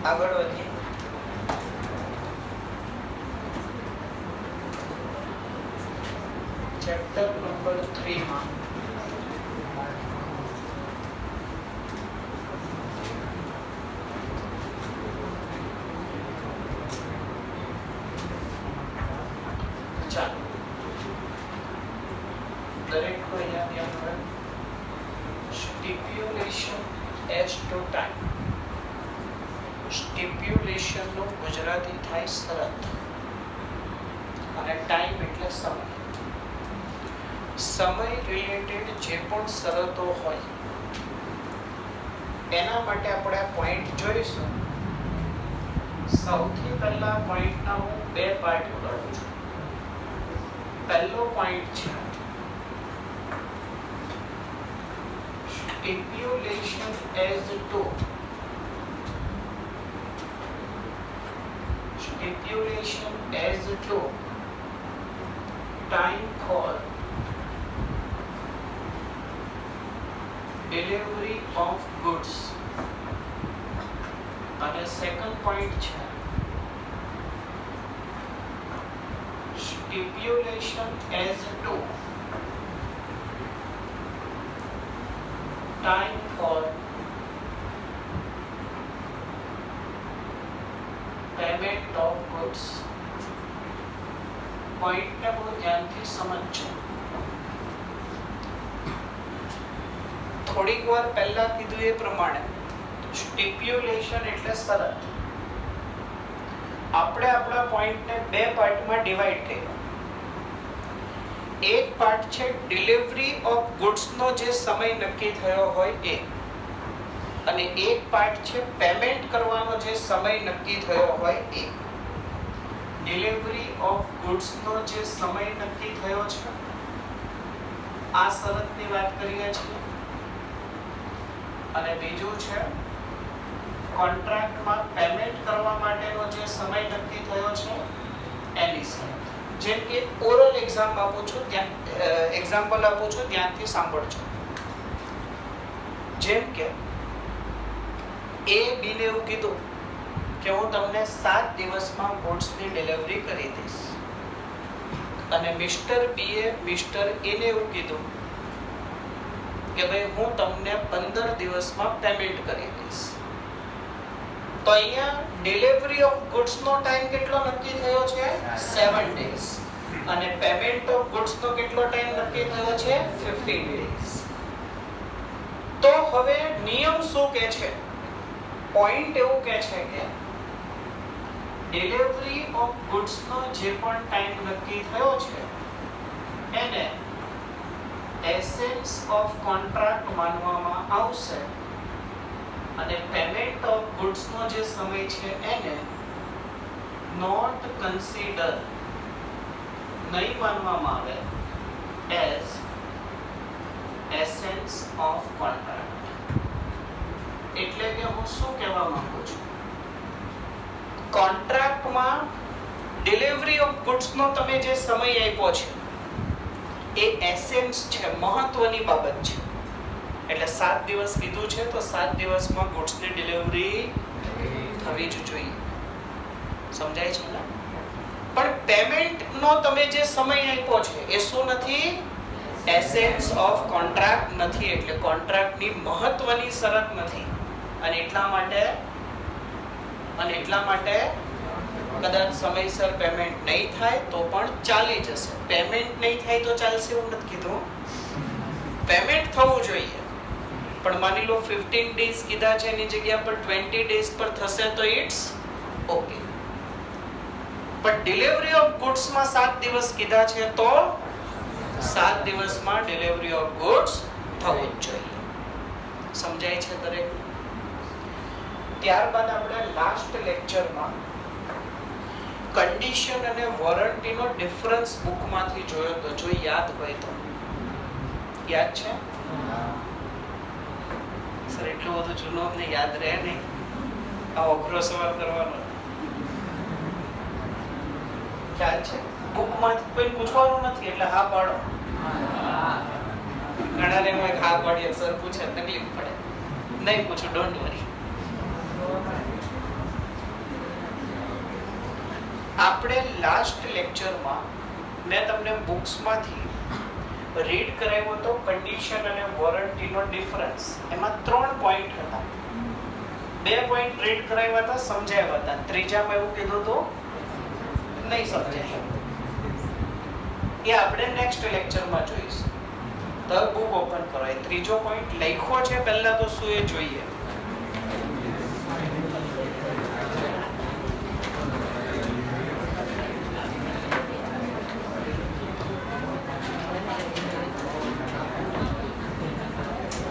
આગળ વધીએ. Chapter number 3 માં દરેક કો અહીંયા ધ્યાન રહે. સ્ટિપ્યુલેશન એઝ ટુ ટાઈમ. સ્ટિપ્યુલેશન નું ગુજરાતી થાય શરત અને ટાઈમ એટલે સમય. સમય રિલેટેડ જે પણ શરતો હોય એના માટે આપણે આ પોઈન્ટ જોઈશું. સૌથી પહેલા પોઈન્ટના હું બે પાર્ટ કરું છું. પહેલો પોઈન્ટ છે stipulation as to time for delivery of goods. અને સેકન્ડ પોઈન્ટ છે stipulation as to time for payment of goods. Point ને બહુ ધ્યાનથી સમજજો. થોડીક વાર પહેલા કીધું એ પ્રમાણે સ્ટિપ્યુલેશન એટલે શરત. આપણે આપણા પોઈન્ટને બે પાર્ટમાં ડિવાઈડ કર્યો. એક પાર્ટ છે ડિલિવરી ઓફ ગુડ્સ નો જે સમય નક્કી થયો હોય એ, અને એક પાર્ટ છે પેમેન્ટ કરવાનો જે સમય નક્કી થયો હોય એ. ડિલિવરી ઓફ ગુડ્સ નો જે સમય નક્કી થયો છે આ શરતની વાત કરીએ છીએ. અને બીજું છે કોન્ટ્રાક્ટમાં પેમેન્ટ કરવા માટેનો જે સમય નક્કી થયો છે એની શરત. જેમ કે ઓરલ એક્ઝામ્પલ આપું છું ધ્યાનથી સાંભળજો. જેમ કે એ બી ને એવું કીધું કે હું તમને 7 દિવસમાં ગુડ્સની ડિલિવરી કરી દઈશ, અને મિસ્ટર બી એ મિસ્ટર એ ને એવું કીધું કે ભાઈ હું તમને 15 દિવસમાં પેમેન્ટ કરી દઈશ. તો અહીંયા ડિલિવરી ઓફ ગુડ્સ નો ટાઈમ કેટલો નક્કી થયો છે? 7 days. અને પેમેન્ટ ઓફ ગુડ્સ નો કેટલો ટાઈમ નક્કી થયો છે? 15 days. તો હવે નિયમ શું કહે છે? પોઈન્ટ એવું કહે છે કે ડિલિવરી ઓફ ગુડ્સ નો જે પણ ટાઈમ નક્કી થયો છે એને એસેન્સ ઓફ કોન્ટ્રાક્ટ માનવામાં આવશે, અને પેમેન્ટ ઓફ ગુડ્સ નો જે સમય છે એને નોટ કન્સિડર નહીં માનવામાં આવે એઝ એસેન્સ ઓફ કોન્ટ્રાક્ટ. એટલે કે હું શું કહેવા માંગુ છું, કોન્ટ્રાક્ટમાં ડિલિવરી ઓફ ગુડ્સ નો તમે જે સમય આપ્યો છે એ એસેન્સ છે, મહત્વની બાબત છે. એટલે 7 દિવસ કીધું છે તો 7 દિવસમાં ગુડ્સની ડિલિવરી થવી જ જોઈએ. સમજાય છે ને? પણ પેમેન્ટ નો તમે જે સમય આપ્યો છે એ શું નથી? એસેન્સ ઓફ કોન્ટ્રાક્ટ નથી. એટલે કોન્ટ્રાક્ટની મહત્વની શરત નથી. અને એટલા માટે કદાચ સમયસર પેમેન્ટ નહીં થાય તો પણ ચાલી જશે. પેમેન્ટ નહીં થાય તો ચાલશે એવું નથી કીધું. પેમેન્ટ થવું જોઈએ. પણ માની લો 15 days કીધા છે એની જગ્યા પર 20 days પર થશે તો ઇટ્સ ઓકે. પણ ડિલિવરી ઓફ ગુડ્સ માં 7 દિવસ કીધા છે તો 7 દિવસમાં ડિલિવરી ઓફ ગુડ્સ થવું જ જોઈએ. સમજાય છે દરેક? ત્યારબાદ આપણે લાસ્ટ લેક્ચરમાં કન્ડિશન અને વોરંટીનો ડિફરન્સ બુકમાંથી જોયો તો, જો યાદ હોય તો. યાદ છે? સર એટલું બધું જૂનો અમને યાદ રહે નહીં, આ અઘરો સવાલ કરવાનો. ખ્યાલ છે? બુકમાંથી કોઈ પૂછવાનું નથી એટલે હા પાડો. ઘણાને એમાં હા પાડીએ સર પૂછે તકલીફ પડે. નહીં પૂછું, ડોન્ટ વરી. આપણે લાસ્ટ લેક્ચરમાં મેં તમને બુક્સમાંથી રીડ કરાવ્યો તો કન્ડિશન અને વોરંટીનો ડિફરન્સ. એમાં 3 પોઈન્ટ હતા. 2 પોઈન્ટ રીડ કરાવ્યા હતા, સમજાવ્યા હતા. ત્રીજામાં એવું કીધું તો નહીં સમજાય. એ આપણે નેક્સ્ટ લેક્ચરમાં જોઈશું. તો બુક ઓપન કરો. એ ત્રીજો પોઈન્ટ લખ્યો છે પહેલા તો શું એ જોઈએ.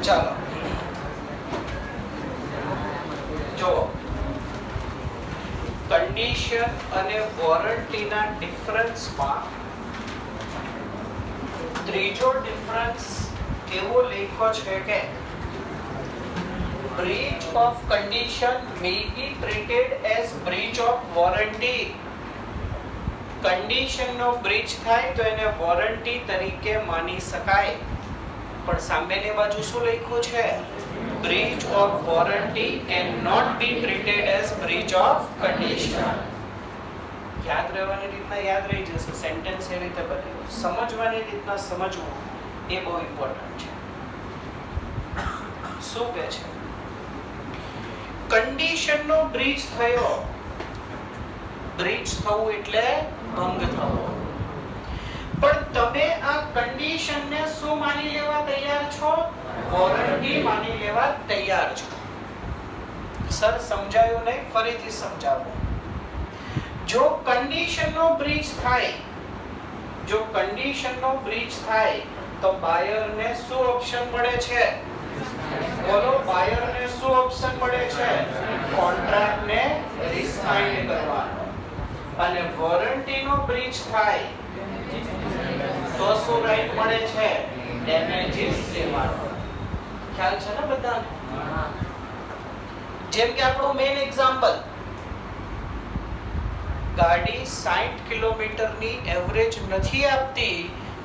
ચાલો જો કન્ડિશન અને વોરંટીના ડિફરન્સમાં ત્રીજો ડિફરન્સ એવો લખ્યો છે કે breach of condition may be treated as breach of warranty. Condition નો બ્રીચ થાય તો એને વોરંટી તરીકે માની શકાય. પણ સામેની બાજુ શું લખ્યું છે? breach of warranty cannot be treated as breach of condition. યાદ રહેવાની રીતના યાદ રહી જશે. સેન્ટેન્સ એ રીતે બનેલું. સમજવાની રીતના સમજવું એ બહુ ઇમ્પોર્ટન્ટ છે. શું કહે છે? કન્ડિશન નો બ્રીચ થયો. બ્રીચ થવું એટલે ભંગ થવો. પણ તમે આ કન્ડિશન ને શું માની લેવા તૈયાર છો? વોરંટી માની લેવા તૈયાર છો. સર સમજાયું નહીં, ફરીથી સમજાવું. જો કન્ડિશન નો બ્રીચ થાય, જો કન્ડિશન નો બ્રીચ થાય તો બાયર ને શું ઓપ્શન મળે છે? બોલો, બાયર ને શું ઓપ્શન મળે છે? કોન્ટ્રાક્ટ ને રિસાઇન કરવાનો. અને વોરંટી નો બ્રીચ થાય તો શું રાઈટ મળે છે? ડેમેજીસ લેવાનો. ખ્યાલ છે ને બધાને? જેમ કે આપણું મેઈન એક્ઝામ્પલ, ગાડી 60 કિલોમીટરની એવરેજ નથી આપતી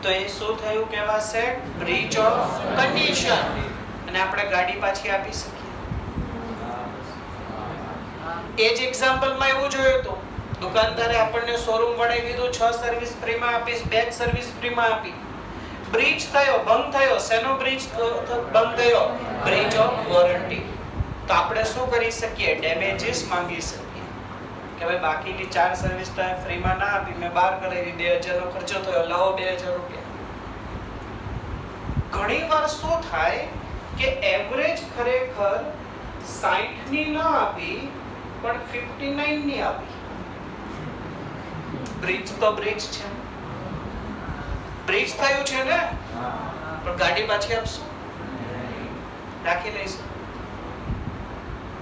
તો એ શું થયું કહેવાશે? Breach of condition. અને આપણે ગાડી પાછી આપી શકીએ. એ જ એક્ઝામ્પલમાં એવું જોયું હતું. દુકાનદારે આપણને શોરૂમ વડે કીધું 6 સર્વિસ ફ્રીમાં આપીશ, 2 સર્વિસ ફ્રીમાં આપી. બ્રીચ થયો, ભંગ થયો. શેનો બ્રીચ ભંગ થયો? Breach of warranty. તો આપણે શું કરી શકીએ? ડેમેજીસ માંગી શકીએ કે ભાઈ બાકીની 4 સર્વિસ તો ફ્રીમાં ના આપી, મેં બહાર કરાવી, 2000 નો ખર્ચો થયો, લાવો 2000 રૂપિયા. ઘણીવાર શું થાય કે એવરેજ ખરેખર 60 ની ન આપી પણ 59 ની આપી. બ્રીચ તો બ્રીચ છે, બ્રીચ થયું છે ને, પણ ગાડી પાછી આપશું, રાખી લઈશું.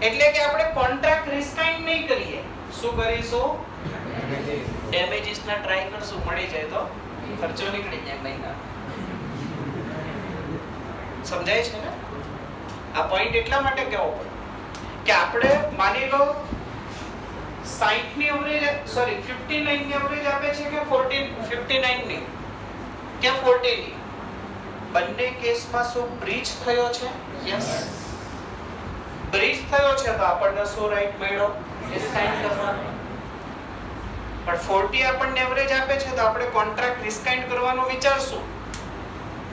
એટલે કે આપણે કોન્ટ્રાક્ટ રિસાઇન નહીં કરીએ. શું કરીશું? ડેમેજીસ ના ટ્રાય કરશું. મળી જાય તો ખર્ચો નીકળી જાય મહિના. સમજાય છે ને? આ પોઈન્ટ એટલા માટે કહેવો પડે કે આપણે માની લો 60 ની એવરેજ, સોરી 59 ની એવરેજ આપે છે કે 59 ની કે 40 ની. બંને કેસમાં શું બ્રીચ થયો છે? યસ, બ્રીચ થયો છે તો આપણને શું રાઈટ મળ્યો? રિસાઇન કરવાનો. પણ 40 આપણને એવરેજ આપે છે તો આપણે કોન્ટ્રાક્ટ રિસાઇન કરવાનો વિચારશું.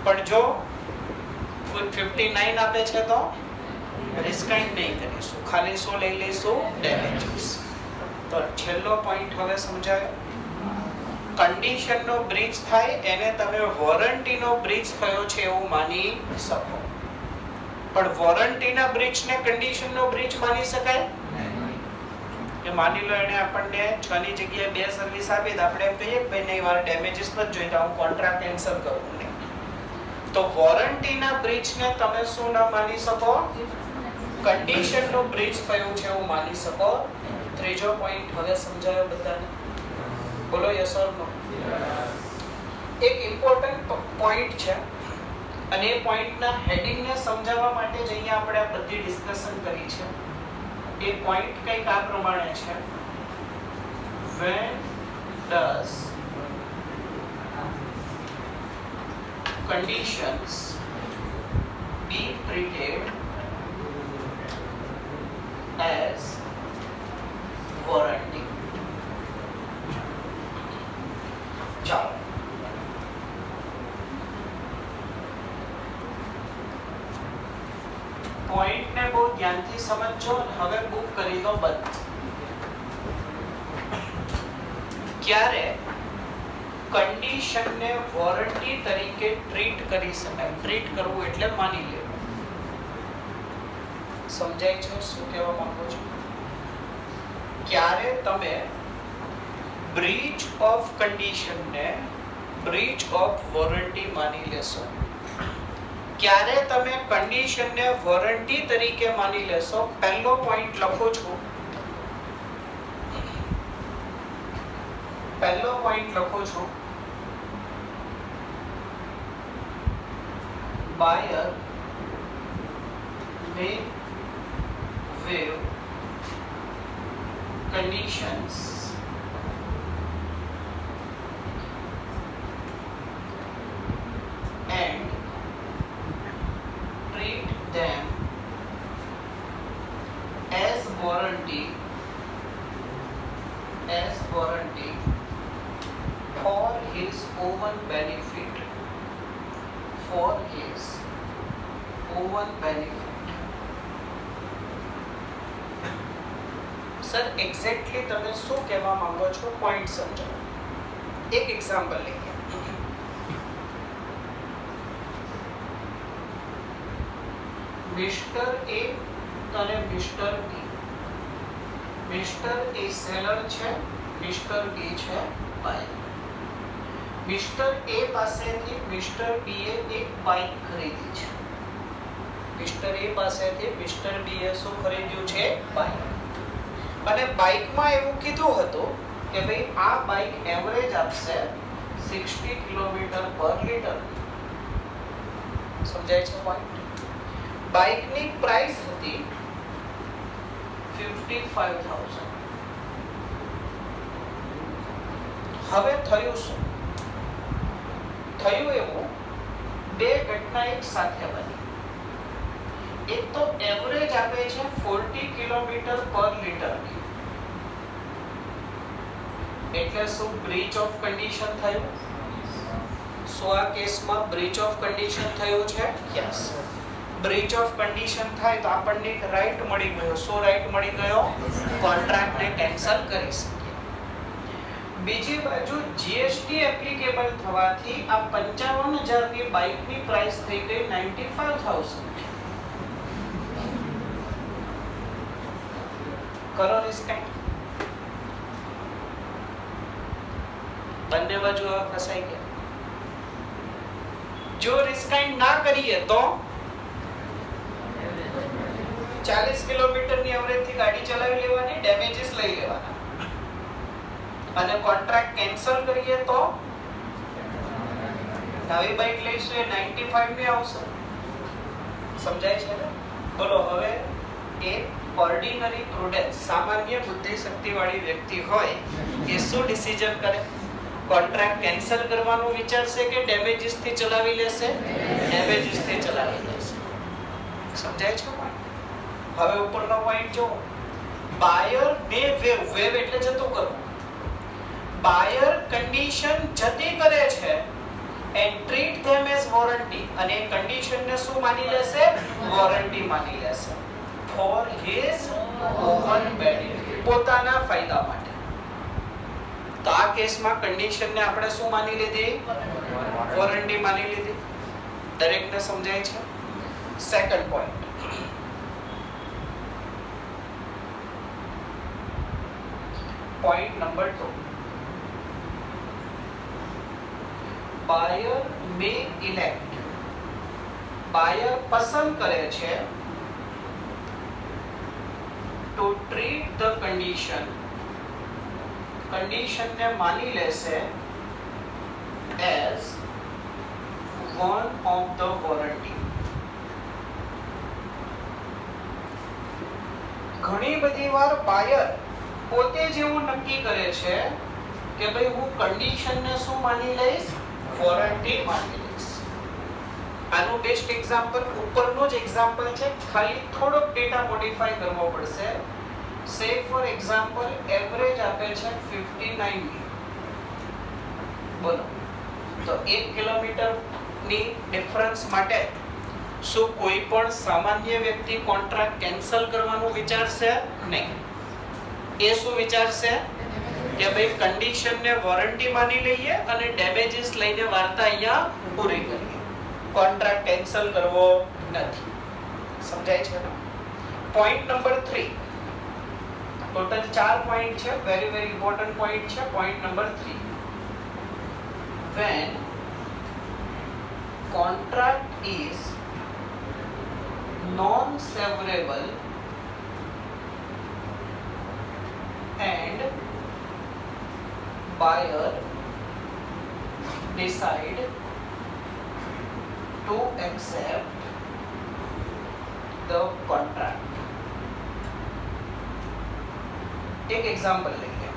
પણ જો 59 આપે છે તો રિસાઇન નહીં કરીશું, ખાલી શું લઈ લઈશું? ડેમેજીસ. તો છેલ્લો પોઈન્ટ હવે સમજાયો. કન્ડિશન નો બ્રીચ થાય એને તમે વોરંટી નો બ્રીચ થયો છે એવું માની શકો. પણ વોરંટી ના બ્રીચ ને કન્ડિશન નો બ્રીચ માની શકાય? કે માની લો એને આપણને 6 ની જગ્યાએ 2 સર્વિસ આપી તો આપણે એમ કહીએ કે ભાઈ નહીં, મારે ડેમેજીસ નથી જોઈતા, હું કોન્ટ્રાક્ટ કેન્સલ કરું. નહીં, તો વોરંટી ના બ્રીચ ને તમે શું ના માની શકો? કન્ડિશન નો બ્રીચ થયું છે એવું માની શકો. ત્રીજો પોઈન્ટ હવે સમજાયો બધાને? બોલો યસ ઓર નો? એક ઇમ્પોર્ટન્ટ પોઈન્ટ છે અને એ પોઈન્ટના હેડિંગ ને સમજાવવા માટે જ અહીંયા આપણે આ બધી ડિસ્કશન કરી છે. એ પોઈન્ટ કંઈક આ પ્રમાણે છે. When does conditions be treated as warranty? Point ને બહુ ધ્યાનથી સમજજો. હવે બુક કરી દો બંધ. ક્યારે કન્ડિશન ને વોરંટી તરીકે ટ્રીટ કરી શકાય? ટ્રીટ કરવું એટલે માની લેવું. સમજાય છે શું કહેવા માંગુ છું? ક્યારે તમે બ્રીચ ઓફ કન્ડિશન ને બ્રીચ ઓફ વોરંટી માની લેશો? ક્યારે તમે કન્ડિશન ને વોરંટી તરીકે માની લેશો? પહેલો પોઈન્ટ લખો છું. પહેલો પોઈન્ટ લખો છું. buyer may waive conditions and treat them as warranty for his own benefit. For his own benefit. Sir exactly તમે શું કહેવા માંગો છો? પોઈન્ટ સમજાવો. એક એક્ઝામ્પલ લઈએ. મિસ્ટર એ અને મિસ્ટર બી. મિસ્ટર એ સેલર છે, મિસ્ટર બી છે બાયર. મિસ્ટર એ પાસેથી મિસ્ટર બી એ એક બાઇક ખરીદી છે. મિસ્ટર એ પાસેથી મિસ્ટર બી એ શું ખરીદ્યું છે? બાઇક. અને બાઇકમાં એવું કીધું હતું કે ભાઈ આ બાઇક એવરેજ આપશે 60 કિલોમીટર પર લિટર. સમજાય છે પોઈન્ટ? બાઇકની પ્રાઇસ હતી 55,000. હવે થયું શું? થયું એવું, બે ઘટના એક સાથે બની. એક તો એવરેજ આપે છે 40 કિલોમીટર પર લિટર. એટલે શું બ્રીચ ઓફ કન્ડિશન થયું? સો આ કેસમાં બ્રીચ ઓફ કન્ડિશન થયું છે? યસ. બ્રીચ ઓફ કન્ડિશન થાય તો આપણને એક રાઈટ મળી ગયો. શું રાઈટ મળી ગયો? કોન્ટ્રાક્ટને કેન્સલ કરી શકીએ. બીજી બાજુ જીએસટી એપ્લિકેબલ થવાથી આ 55,000 ની બાઇકની પ્રાઇસ થઈ ગઈ 95,000. કરો રિસ્કાઇન્ટ. બંને બાજુ હવે ફસાઈ ગયા. જો રિસ્કાઇન્ટ ના કરીએ તો 40 કિલોમીટરની એવરેજથી ગાડી ચલાવી લેવાની, ડેમેજીસ લઈ લેવાના. અને કોન્ટ્રાક્ટ કેન્સલ કરીએ તો નવી બાઇક લઈશું એ 95 ની આવશે. સમજાય છે ને? બોલો હવે એ ઓર્ડિનરી પ્રુડન્સ, સામાન્ય બુદ્ધિ શક્તિ વાળી વ્યક્તિ હોય એ શું ડિસિઝન કરે? કોન્ટ્રાક્ટ કેન્સલ કરવાનું વિચારશે કે ડેમેજીસ થી ચલાવી લેશે? ડેમેજીસ થી ચલાવી લેશે. સમજાય છે? હવે ઉપરનો પોઈન્ટ જો, બાયર મે વેવ એટલે જતું કરવું. બાયર કન્ડિશન જતી કરે છે and treat them as warranty, અને કન્ડિશન ને શું માની લેશે? વોરંટી માની લેશે. for his own benefit, પોતાના ફાયદા માટે. તો આ કેસમાં કન્ડિશન ને આપણે શું માની લીધી? વોરંટી માની લીધી. દરેકને સમજાય છે? Second point, point number 2, buyer may elect, buyer પસંદ કરે છે to treat the condition, condition ને માની લેશે as one of the warranty. ઘણી બધી વાર બાયર પોતે જ એવું નક્કી કરે છે કે ભાઈ હું કન્ડિશન ને શું માની લઈશ? વોરંટી માની લઈશ. આનું બેસ્ટ એક્ઝામ્પલ ઉપરનું જ એક્ઝામ્પલ છે, ખાલી થોડોક ડેટા મોડિફાઈ કરવો પડશે. સે ફોર એક્ઝામ્પલ એવરેજ આપે છે 59. બોલો, તો 1 કિલોમીટર ની ડિફરન્સ માટે શું કોઈ પણ સામાન્ય વ્યક્તિ કોન્ટ્રાક્ટ કેન્સલ કરવાનું વિચારશે નહીં. એ શું વિચારશે કે ભાઈ કન્ડિશન ને વોરંટી માની લઈએ અને ડેમેજીસ લઈને વાર્તા અહીંયા પૂરી કરીએ. કોન્ટ્રાક્ટ કેન્સલ કરવો નથી. સમજાય છે? Point number 3. ટોટલ 4 પોઈન્ટ છે. વેરી વેરી ઇમ્પોર્ટન્ટ પોઈન્ટ છે. Point number 3. when contract is non-severable and buyer decide to accept the contract. एक एग्जांपल लेंगे.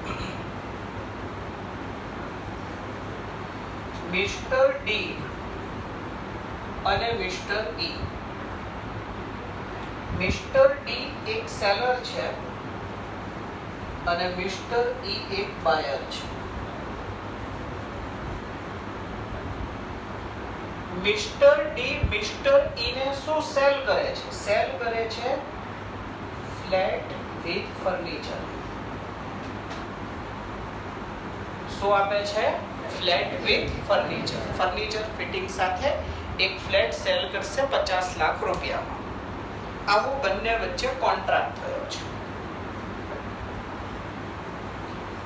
मिस्टर डी અને મિસ્ટર ઈ. મિસ્ટર ડી એક સેલર છે અને મિસ્ટર ઈ એક બાયર છે. મિસ્ટર ડી મિસ્ટર ઈ ને શું સેલ કરે છે? સેલ કરે છે ફ્લેટ વિથ ફર્નિચર. શું આપે છે? Flat with furniture. Furniture fitting સાથે એક ફ્લેટ સેલ કરશે 50 લાખ રૂપિયામાં. આવો બંને વચ્ચે કોન્ટ્રાક્ટ થયો છે.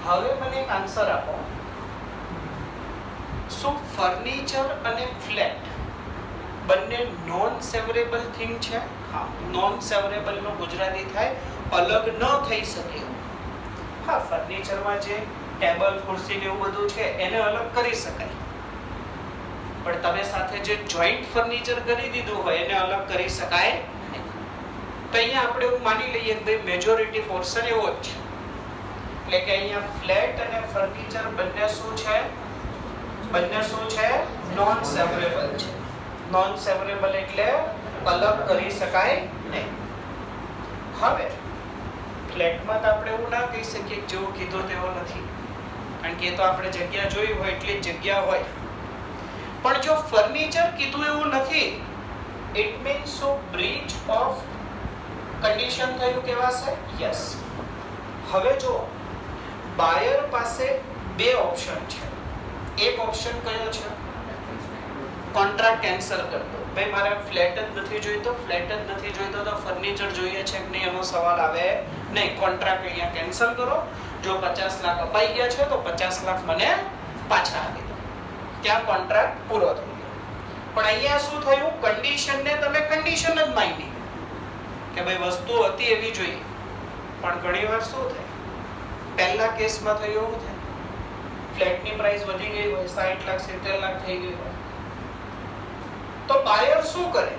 હવે મને એક આન્સર આપો. શું ફર્નિચર અને ફ્લેટ બંને નોન સેવરેબલ થિંગ છે? હા. નોન સેવરેબલ નો ગુજરાતી થાય અલગ ન થઈ શકે. હા, ફર્નિચરમાં જે ટેબલ ખુરશી ને એવું બધું છે એને અલગ કરી શકાય, પણ તમે સાથે જે જોઈન્ટ ફર્નિચર કરી દીધું હોય એને અલગ કરી શકાય નહીં. તો અહીંયા આપણે એવું માની લઈએ કે ભાઈ મેજોરિટી પોર્શન એવો જ છે, એટલે કે અહીંયા ફ્લેટ અને ફર્નિચર બંને શું છે? બંને શું છે? નોન સેવરેબલ છે. નોન સેવરેબલ એટલે અલગ કરી શકાય નહીં. હવે ફ્લેટમાં તો આપણે એવું ના કહી શકીએ કે જેવું કીધું તેવો નથી, કારણ કે એ તો આપણે જગ્યા જોઈ હોય એટલી જગ્યા હોય. પણ જો ફર્નિચર કીધું એવું નથી, it means so breach of condition થયું કહેવાશે? યસ. હવે જો બાયર પાસે બે ઓપ્શન છે. એક ઓપ્શન કયો છે? કોન્ટ્રાક્ટ કેન્સલ કરી દો. ભાઈ મારે ફ્લેટ જ નથી જોઈતો, ફ્લેટ જ નથી જોઈતો તો ફર્નિચર જોઈએ છે કે નહીં એનો સવાલ આવે નહીં. કોન્ટ્રાક્ટ અહીંયા કેન્સલ કરો. જો 50 લાખ અપાઈ ગયા છે તો 50 લાખ મને પાછા આપી દો. ત્યાં કોન્ટ્રાક્ટ પૂરો થઈ ગયો. પણ અહીંયા શું થયું? કન્ડિશન ને તમે કન્ડિશન જ માની કે ભાઈ વસ્તુ હતી એવી જોઈએ. પણ ઘણીવાર શું થાય? પહેલા કેસમાં થયું એવું થાય, ફ્લેટની પ્રાઇસ વધી ગઈ હોય, 60 લાખ 70 લાખ થઈ ગઈ હોય, તો બાયર શું કરે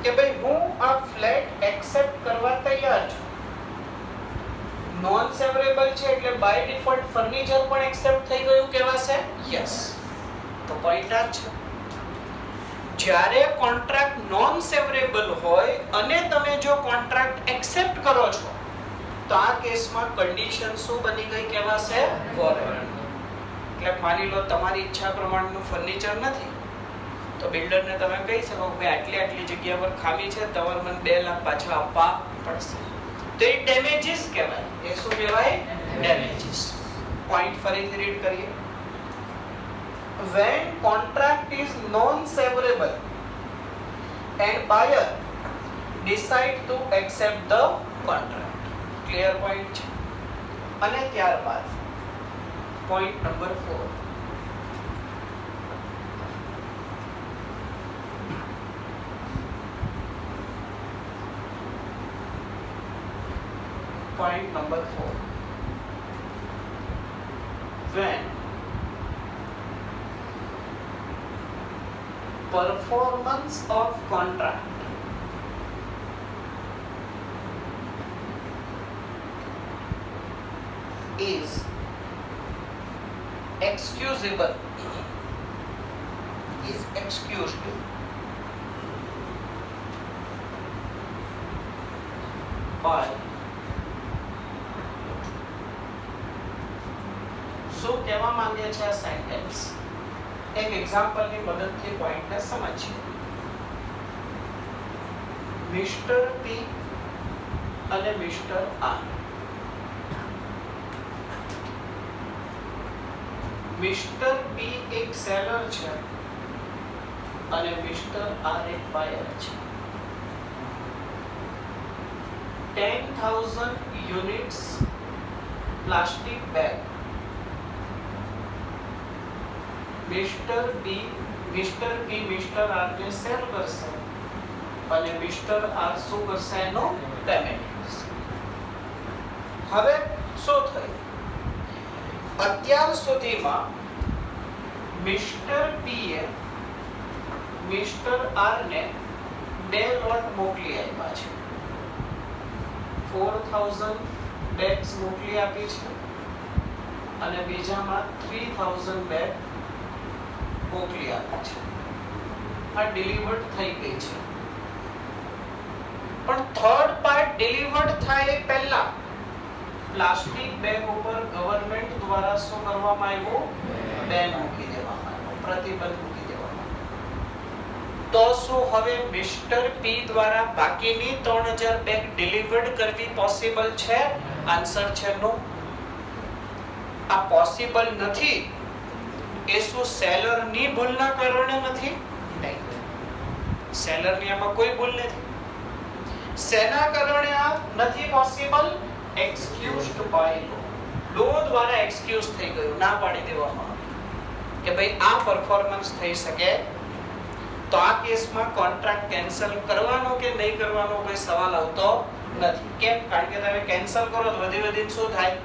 કે ભાઈ હું આ ફ્લેટ એક્સેપ્ટ કરવા તૈયાર છું. નોન સેવરેબલ છે એટલે બાય ડિફોલ્ટ ફર્નિચર પણ એક્સેપ્ટ થઈ ગયું કહેવાશે? યસ. તો પોઈન્ટ આ છે, જ્યારે કોન્ટ્રાક્ટ નોન સેવરેબલ હોય અને તમે જો કોન્ટ્રાક્ટ એક્સેપ્ટ કરો છો તો આ કેસમાં કન્ડિશન શું બની ગઈ કહેવાશે? વોરંટી. એટલે માની લો તમારી ઈચ્છા પ્રમાણેનું ફર્નિચર નથી, તો બિલ્ડરને તમે કહી શકો કે આટલી આટલી જગ્યા પર ખામી છે, તમારે મને 2 લાખ પાછા આપવા પડશે. તો એ ડેમેજીસ કહેવાય. એ શું કહેવાય? ડેમેજીસ. પોઈન્ટ ફરીથી રીડ કરીએ. when contract is non severable and buyer decide to accept the contract. clear point છે. અને ત્યારબાદ point number 4. Point number 4. When performance of contract is excusable, is excused by શું કહેવા માંગે છે આ સેન્ટેન્સ? એક એક્ઝામ્પલની મદદથી પોઈન્ટને સમજીએ. મિસ્ટર પી અને મિસ્ટર આર. મિસ્ટર પી એક સેલર છે અને મિસ્ટર આર એક બાયર છે. 10,000 યુનિટ્સ પ્લાસ્ટિક બેગ મિસ્ટર પી મિસ્ટર આર ને સેલ કરશે અને મિસ્ટર આર શું કરશે? એનો પેમેન્ટ કરશે. હવે શું થયું? અત્યાર સુધીમાં મિસ્ટર પી એ મિસ્ટર આર ને 2 લોટ મોકલી આપ્યા છે. 4,000 બેગ્સ મોકલી આપી છે અને બીજામાં 3,000 બેગ મોકલી આપી છે. આ ડિલિવર્ડ થઈ ગઈ છે. પણ થર્ડ પાર્ટ ડિલિવર્ડ થાય એ પહેલા પ્લાસ્ટિક બેગ ઉપર ગવર્નમેન્ટ દ્વારા શું કરવામાં આવ્યું? બેન મૂકી દેવામાં આવ્યો, પ્રતિબંધ મૂકી દેવામાં આવ્યો. તો શું હવે મિસ્ટર પી દ્વારા બાકીની 3,000 બેગ ડિલિવર્ડ કરવી પોસિબલ છે? આન્સર છે નો. આ પોસિબલ નથી. એ શું સેલરની ભૂલના કારણે નથી? નહીં. સેલરની આમાં કોઈ ભૂલ નથી. શેના કારણે આ નથી પોસિબલ? એક્સક્યુઝડ બાય લો. લો દ્વારા એક્સક્યુઝ થઈ ગયું, ના પાડી દેવામાં આવી કે ભાઈ આ પરફોર્મન્સ થઈ શકે. તો આ કેસમાં કોન્ટ્રાક્ટ કેન્સલ કરવાનો કે નહીં કરવાનો કોઈ સવાલ આવતો નથી. કેમ? કારણ કે તમે કેન્સલ કરો તો વધીને શું થાય?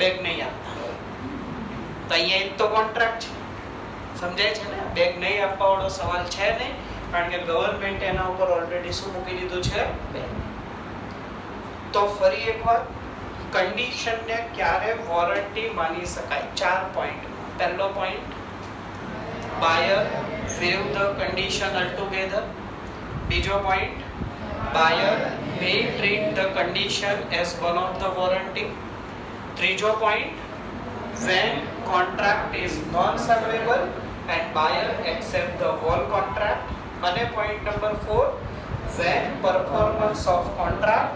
બેગ નહીં આપતા. તો અહીંયા એક તો કોન્ટ્રાક્ટ છે, સમજાય છે ને? બેગ નહીં આપવા વાળો સવાલ છે નહીં, કારણ કે ગવર્નમેન્ટ એના ઉપર ઓલરેડી શું મૂકી દીધું છે? બેગ. તો ફરી એકવાર કન્ડિશનને ક્યારે વોરંટી માની શકાય? 4 પોઈન્ટ. પહેલો point, buyer waive the condition altogether. બીજો point, buyer may treat the condition as one of the warranty. ત્રીજો point, when contract is non-servable and buyer accept the whole contract. અને point number 4, when performance of contract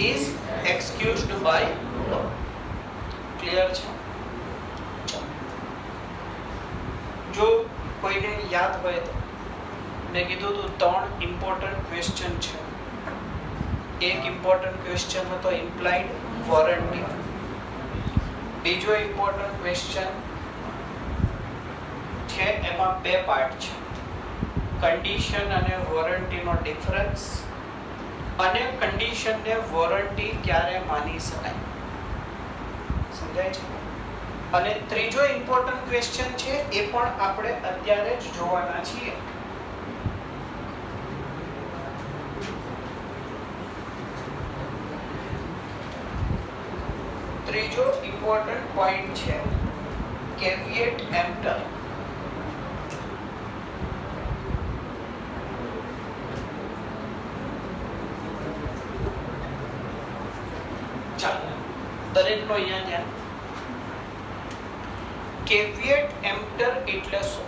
is excused by law. Clear છે? જો કોઈને યાદ હોય તો મેં કીધું તો 3 ઇમ્પોર્ટન્ટ ક્વેશ્ચન છે. એક ઇમ્પોર્ટન્ટ ક્વેશ્ચન હતો ઇમ્પ્લાઇડ વોરંટી. બીજો ઇમ્પોર્ટન્ટ ક્વેશ્ચન છે, એમાં 2 પાર્ટ છે. કન્ડિશન અને વોરંટીનો ડિફરન્સ અને કન્ડિશનને વોરંટી ક્યારે માની શકાય. સમજાય છે? અને ત્રીજો ઇમ્પોર્ટન્ટ ક્વેશ્ચન છે, એ પણ આપણે અત્યારે જ જોવાના છીએ. ત્રીજો ઇમ્પોર્ટન્ટ પોઈન્ટ છે કેવિએટ એમ્પટર. ચાલો દરેકનો અહીંયા ધ્યાન. કેવિએટ એમ્પટર એટલે શું?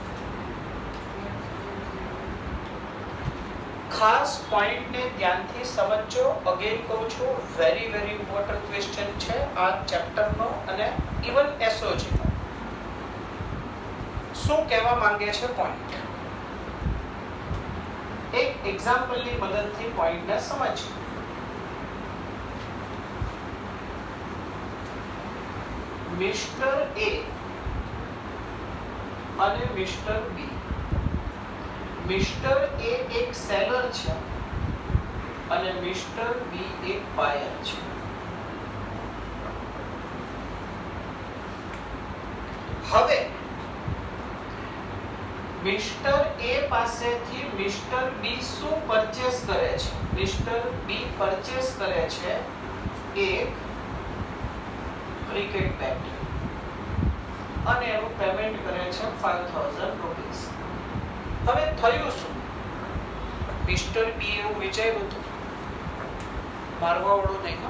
ખાસ પોઈન્ટને ધ્યાનથી સમજો. અગેન કહું છું, વેરી ઇમ્પોર્ટન્ટ ક્વેશ્ચન છે આ ચેપ્ટરનો અને ઇવન એસઓજી નો. શું કહેવા માંગે છે પોઈન્ટ? એક એક્ઝામ્પલની મદદથી પોઈન્ટને સમજીએ. મિસ્ટર એ અને મિસ્ટર બી. મિસ્ટર એ એક સેલર છે અને મિસ્ટર બી એક બાયર છે. હવે મિસ્ટર એ પાસેથી મિસ્ટર બી શું પરચેસ કરે છે? મિસ્ટર બી પરચેસ કરે છે એક ક્રિકેટ બેટ અને એનું પેમેન્ટ કરે છે 5,000 રૂપીસ. હવે થયું શું? મિસ્ટર બી એવું વિચાર્યું હતું, મારવા વાળું નહીં,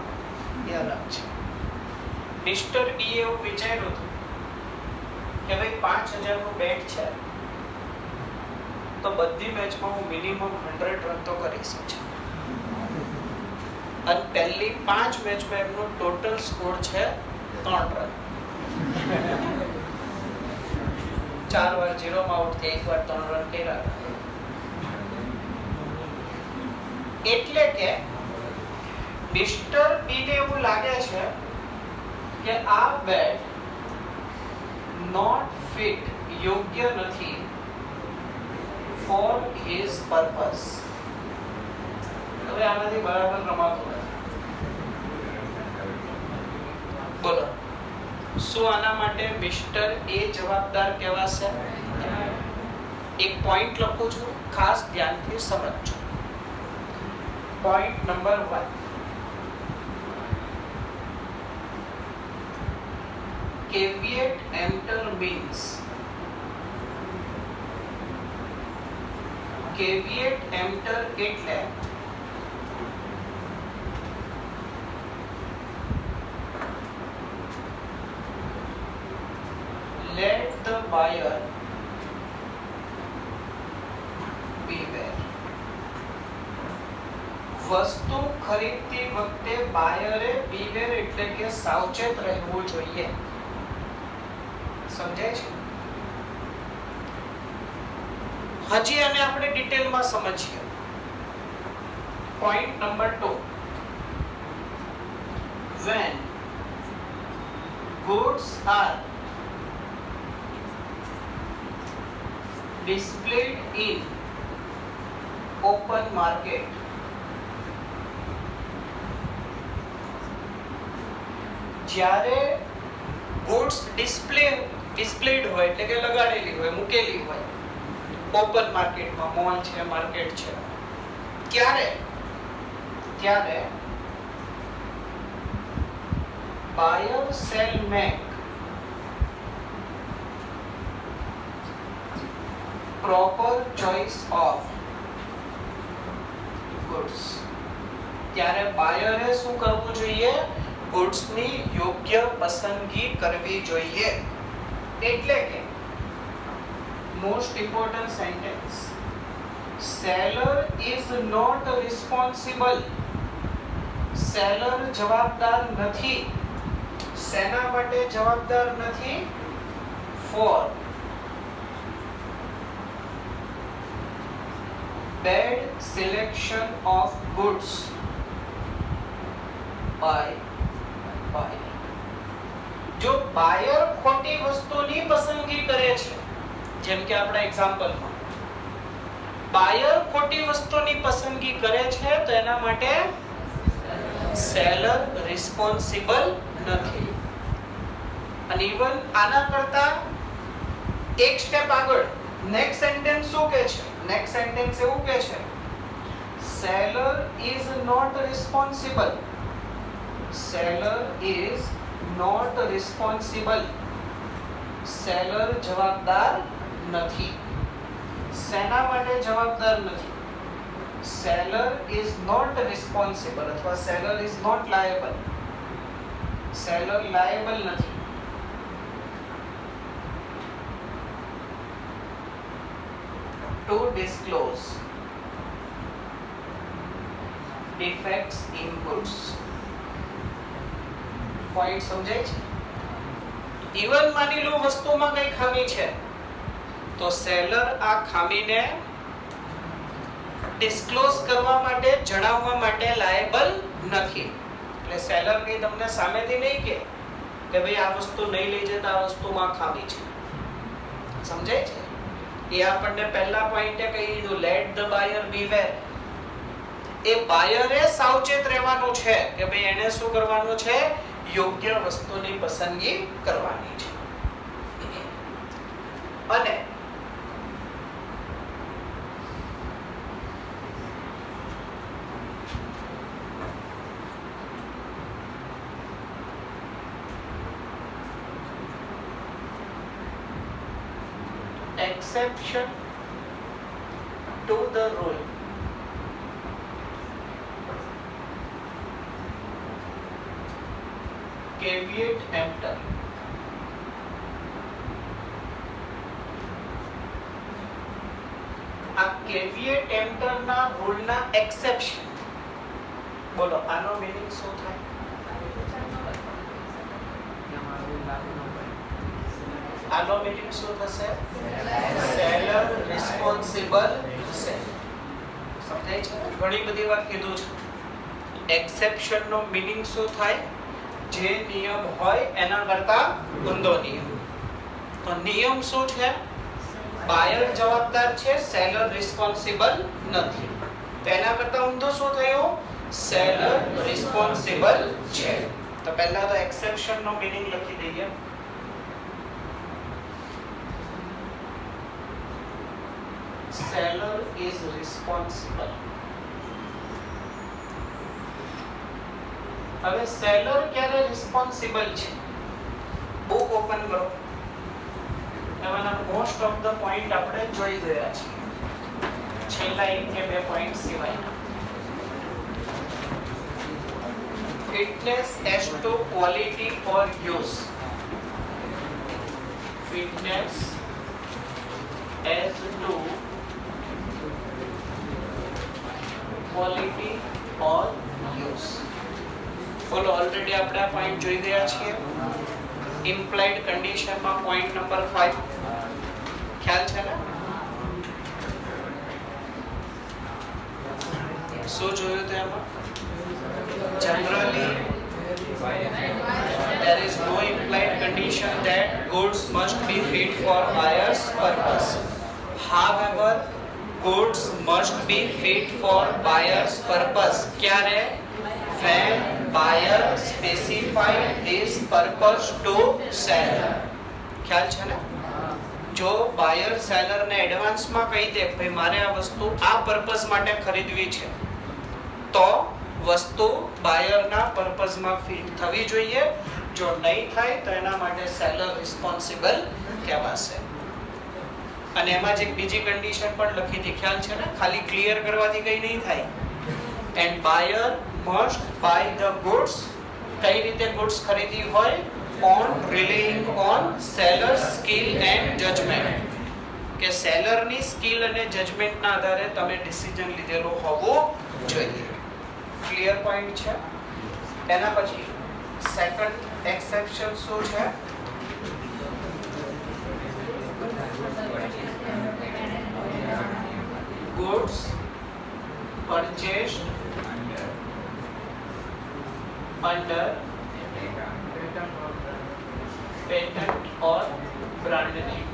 એ અલગ છે. મિસ્ટર બી એવું વિચાર્યું હતું કે ભાઈ 5,000 નું બેટ છે તો બધી મેચમાં હું મિનિમમ 100 રન તો કરી શકું છું. અને પહેલી 5 મેચમાં એમનો ટોટલ સ્કોર છે 3 રન. 4 વાર 0 માં આઉટ થઈ, 1 વાર 3 રન કર્યા. એટલે કે મિસ્ટર બી ને એવું લાગે છે કે આ બેટ નોટ ફિટ, યોગ્ય નથી ફોર હિઝ પર્પસ. હવે આનાથી બરાબર રમાતું નથી. બોલો, શું આના માટે મિસ્ટર એ જવાબદાર કહેવાશે? એક પોઈન્ટ લખું છું, ખાસ ધ્યાનથી સમજજો. Point number 1, caveat emptor means, caveat emptor એટલે let the buyer beware. વસ્તુ ખરીદતી વખતે બાયરે બીવેર એટલે કે સાવચેત રહેવું જોઈએ. સમજાય છે? હજી આને આપણે ડિટેલમાં સમજીએ. Point number 2, when goods are displayed in open market, જ્યારે goods displayed હોય એટલે કે લગાડેલી હોય, મૂકેલી હોય ઓપન માર્કેટમાં, મોલ છે, માર્કેટ છે, ત્યારે buyer shall make proper choice of goods. ત્યારે બાયરે શું કરવું જોઈએ? ગુડ્સ ની યોગ્ય પસંદગી કરવી જોઈએ. એટલે કે most important sentence, seller is not responsible. Seller જવાબદાર નથી. શેના માટે જવાબદાર નથી? For bad selection of goods by buyer. જો બાયર ખોટી વસ્તુની પસંદગી કરે છે, જેમ કે આપણા એક્ઝામ્પલમાં બાયર ખોટી વસ્તુની પસંદગી કરે છે, તો એના માટે સેલર રિસ્પોન્સિબલ નથી. અને ઇવન આના કરતા એક સ્ટેપ આગળ નેક્સ્ટ સેન્ટેન્સ શું કહે છે? નેક્સ્ટ સેન્ટેન્સ એવું કહે છે, seller is not responsible. Seller is not responsible. Seller જવાબદાર નથી. શેના માટે જવાબદાર નથી? સેલર is not responsible અથવા seller is not liable. Seller liable નથી. To disclose defects in goods. Point સમજાય છે? ઇવન માની લો વસ્તુમાં કઈ ખામી છે, તો સેલર આ ખામીને ડિસ્ક્લોઝ કરવા માટે, જણાવવા માટે લાયબલ નથી. એટલે સેલર કઈ તમને સામેથી નહીં કે ભાઈ આ વસ્તુ નહીં લઈ જતા, આ વસ્તુમાં ખામી છે. સમજાય છે? એ આપણને પહેલા પોઈન્ટે કહી દીધું, લેટ ધ બાયર બીવેર. એ બાયરે સાવચેત રહેવાનું છે કે ભાઈ એને શું કરવાનું છે? યોગ્ય વસ્તુની પસંદગી કરવાની છે. અને exception to the rule. Caveat emptor. આ caveat emptor ના રૂલ ના એક્સેપ્શન, બોલો આનો મીનિંગ શું થાય? આનો મીનિંગ શું થશે? સેલર રિસ્પોન્સિબલ છે. સમજાય છે? ઘણી બધી વાર કીધું છે. એક્સેપ્શન નો મીનિંગ શું થાય? જે નિયમ હોય એના કરતા ઊંધો નિયમ. તો નિયમ શું છે? બાયર જવાબદાર છે, સેલર રિસ્પોન્સિબલ નથી. તો એના કરતા ઊંધો શું થયું? સેલર રિસ્પોન્સિબલ છે. તો પહેલા તો એક્સેપ્શન નો મીનિંગ લખી દઈએ. Seller is responsible. હવે સેલર ક્યારે રિસ્પોન્સિબલ છે? બુક ઓપન કરો. એમાંના મોસ્ટ ઓફ ધ પોઈન્ટ આપણે જોઈ ગયા છીએ. છેલ્લા એક કે બે પોઈન્ટ સિવાય. Fitness as to quality or use. Fitness as to quality or use. બોલો ઓલરેડી આપણે આ પોઈન્ટ જોઈ ગયા છીએ. ઇમ્પ્લાઇડ કન્ડિશનમાં પોઈન્ટ નંબર 5 ખ્યાલ છે ને? શું જોયું તો એમાં? Generally there is no implied condition that goods must be fit for buyer's purpose. However, goods must be fit for buyer's purpose. ક્યારે? When buyer specify this purpose to seller. ખ્યાલ છે ને? જો બાયર સેલર ને એડવાન્સ માં કહી દે ભાઈ મારે આ વસ્તુ આ પર્પસ માટે ખરીદવી છે, તો વસ્તુ બાયર ના પર્પસ માં ફિટ થવી જોઈએ. જો નહીં થાય તો એના માટે સેલર રિસ્પોન્સિબલ કહેવાશે. અને એમાં જ એક બીજી કન્ડિશન પણ લખી હતી, ખ્યાલ છે ને? ખાલી ક્લિયર કરવાથી કઈ નહીં થાય. And buyer must buy the goods. કઈ રીતે ગુડ્સ ખરીદી હોય? On relying on seller skill and judgement. કે સેલર ની સ્કિલ અને જજમેન્ટ ના આધારે તમે ડિસિઝન લીધેલો હોવો જોઈએ. ક્લિયર પોઈન્ટ છે? એના પછી સેકન્ડ એક્સેપ્શન શું છે? goods purchased under patent or brand name.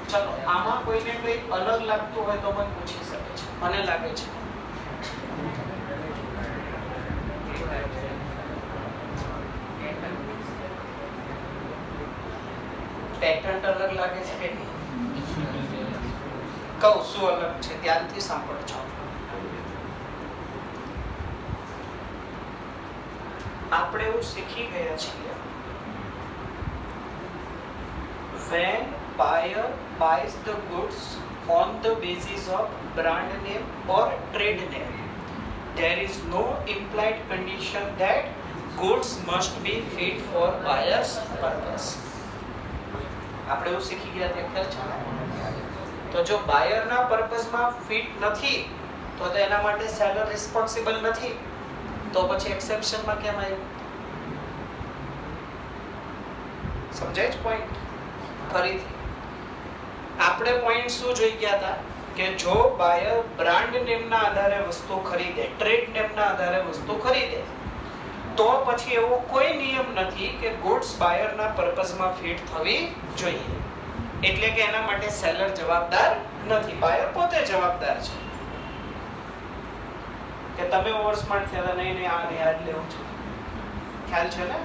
ચલો આમાં કોઈને કોઈ અલગ લાગતું હોય તો મને પૂછી શકે છે. મને લાગે છે પેટન્ટ અલગ લાગે છે કે નહીં? કહું શું અલગ છે, ધ્યાનથી સાંભળજો. આપણે એવું શીખી ગયા છીએ, when buyer buys the goods on the basis of brand name or trade name, there is no implied condition that goods must be fit for buyer's purpose. આપણે એવું શીખી ગયા તે ખ્યાલ છે? તો જો બાયર ના પર્પસ માં ફિટ નથી તો એના માટે સેલર રિસ્પોન્સિબલ નથી. તો પછી એક્સેપ્શન માં કેમ આવ્યું? સમજાય છે પોઈન્ટ? ફરીથી આપણે પોઈન્ટ શું જોઈ ગયા હતા કે જો બાયર બ્રાન્ડ નેમ ના આધારે વસ્તુ ખરીદે, ટ્રેડ નેમ ના આધારે વસ્તુ ખરીદે, તો પછી એવો કોઈ નિયમ નથી કે ગુડ્સ બાયર ના પર્પસ માં ફિટ થવી જોઈએ. એટલે કે એના માટે સેલર જવાબદાર નથી, બાયર પોતે જવાબદાર છે. કે તમે ઓવર સ્માર્ટ થયા નહીં નહીં આ યાદ લેવું છે, ખ્યાલ છે ને?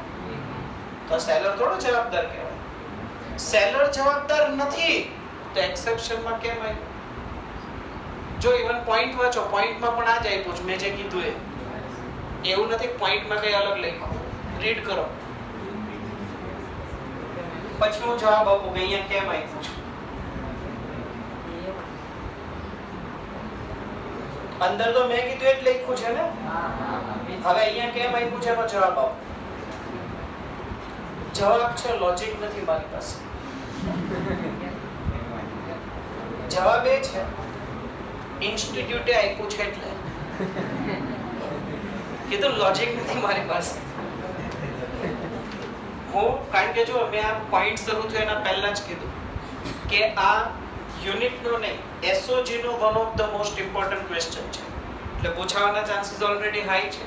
તો સેલર થોડો જવાબદાર કહેવાય. સેલર જવાબદાર નથી તો એક્સેપ્શન માં કેમ આવ્યું? જો ઇવન પોઈન્ટ વાંચો, પોઈન્ટમાં પણ આ જ આપ્યું છે મેં જે કીધું એ. એવું નથી પોઈન્ટમાં કઈ અલગ લખ્યું. રીડ કરો પછી હું જવાબ આપું કે અહીંયા કેમ આપ્યું છે. અંદર તો મેં કીધું એ જ લખ્યું છે ને. હવે અહીંયા કેમ આપ્યું છે એનો જવાબ આપો. જવાબ છે લોજિક નથી મારી પાસે. જવાબ એ છે ઇન્સ્ટિટ્યૂટે આપ્યું છે એટલે કીધું લોજિક નથી મારી પાસે. હું કારણ કે જો મેં આ પોઈન્ટ શરૂ થયો એના પહેલા જ કીધું કે આ યુનિટનો નહીં એસઓજી નો one of the most important question છે, એટલે પૂછાવાના ચાન્સીસ ઓલરેડી હાઈ છે.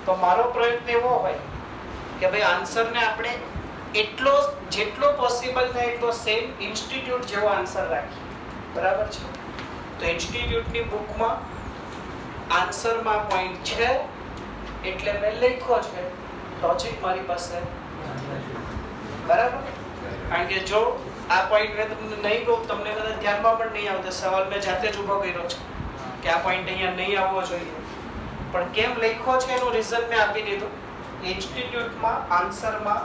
તો મારો પ્રયત્ન એવો હોય કે ભાઈ આન્સરને આપણે એટલો જેટલો પોસિબલ થાય એટલો સેમ ઇન્સ્ટિટ્યૂટ જેવો આન્સર રાખીએ. બરાબર છે? તો ઇન્સ્ટિટ્યૂટની બુકમાં આન્સરમાં પોઈન્ટ છે એટલે મેં લખ્યો છે. લોજિક મારી પાસે બરાબર. કારણ કે જો આ પોઈન્ટ મેં તમને નહીં કહું, તમને કદાચ ધ્યાનમાં પણ નહીં આવતો. સવાલ મેં જાતે જ ઊભો કર્યો છે કે આ પોઈન્ટ અહીંયા નહીં આવવો જોઈએ, પણ કેમ લખ્યો છે એનું રીઝન મેં આપી દીધું. ઇન્સ્ટિટ્યૂટમાં આન્સરમાં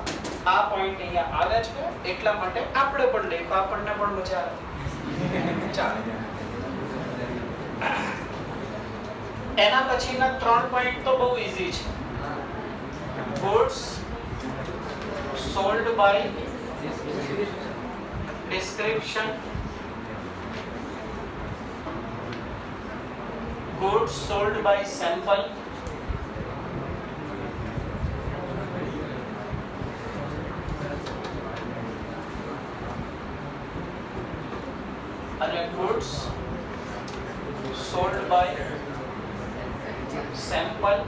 આ પોઈન્ટ અહીંયા આવે છે એટલા માટે આપણે પણ લખ્યો, આપણને પણ મજા આવે. ચાલો, એના પછીના 3 પોઈન્ટ તો બહુ ઈઝી છે. goods sold by description, goods sold by sample, and goods sold by sample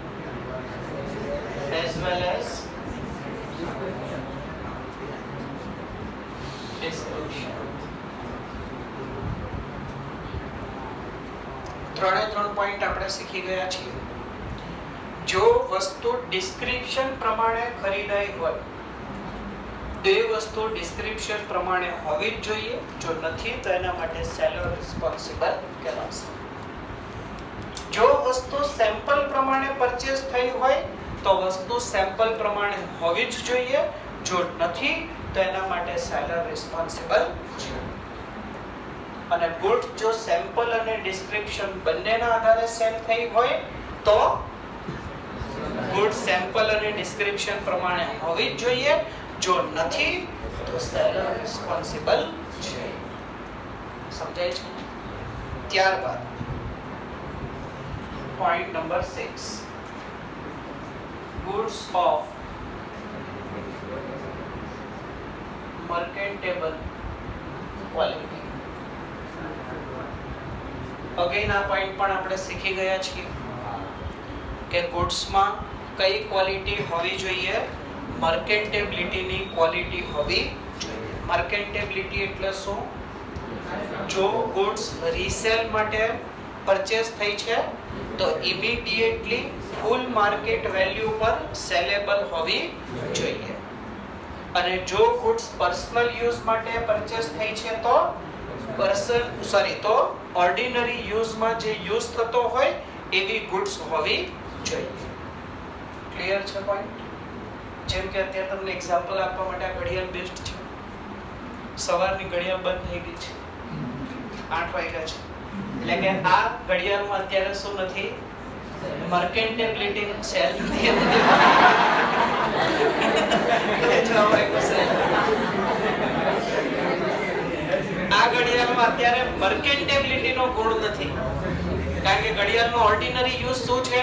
as well as description. 3 point આપણે શીખી ગયા છીએ. જો વસ્તુ ડિસ્ક્રિપ્શન પ્રમાણે ખરીદાઈ હોય તો એ વસ્તુ ડિસ્ક્રિપ્શન પ્રમાણે હોવી જ જોઈએ. જો નથી તો એના માટે સેલર રિસ્પોન્સિબલ કહેવાશે. જો વસ્તુ સેમ્પલ પ્રમાણે પરચેસ થઈ હોય તો વસ્તુ સેમ્પલ પ્રમાણે હોવી જ જોઈએ. જો નથી તો એના માટે સેલર રિસ્પોન્સિબલ છે. અને ગુડ જો સેમ્પલ અને ડિસ્ક્રિપ્શન બંનેના આધારે સેલ થઈ હોય તો ગુડ સેમ્પલ અને ડિસ્ક્રિપ્શન પ્રમાણે હોવી જ જોઈએ. જો નથી તો સેલર રિસ્પોન્સિબલ છે. સમજાય છે? ત્યારબાદ point number 6, goods of merchantable quality. Again આ પોઈન્ટ પણ આપણે શીખી ગયા છીએ કે ગુડ્સમાં કઈ ક્વોલિટી હોવી જોઈએ. મર્કેન્ટેબિલિટીની ક્વોલિટી હોવી જોઈએ. મર્કેન્ટેબિલિટી એટલે શું? જો ગુડ્સ રીસેલ માટે પરચેસ થઈ છે તો ઇમિડિયેટલી ફૂલ માર્કેટ વેલ્યુ પર સેલેબલ હોવી જોઈએ. અને જો ગુડ્સ પર્સનલ યુઝ માટે પરચેસ થઈ છે તો ઓર્ડિનરી યુઝમાં જે યુઝ થતો હોય એવી ગુડ્સ હોવી જોઈએ. ક્લિયર છે પોઈન્ટ? જેમ કે અત્યારે તમને એક્ઝામ્પલ આપવા માટે આ ઘડિયાળ બેસ્ટ છે. સવારની ઘડિયાળ બંધ થઈ ગઈ છે, 8 વાગ્યા છે, એટલે કે આ ઘડિયાળમાં અત્યારે શું નથી? મર્કેન્ટેબિલિટી સેલ નથી. આ ઘડિયાળમાં અત્યારે મર્કેન્ટેબિલિટી નો ગુણ નથી, કારણ કે ઘડિયાળનો ઓર્ડિનરી યુઝ શું છે?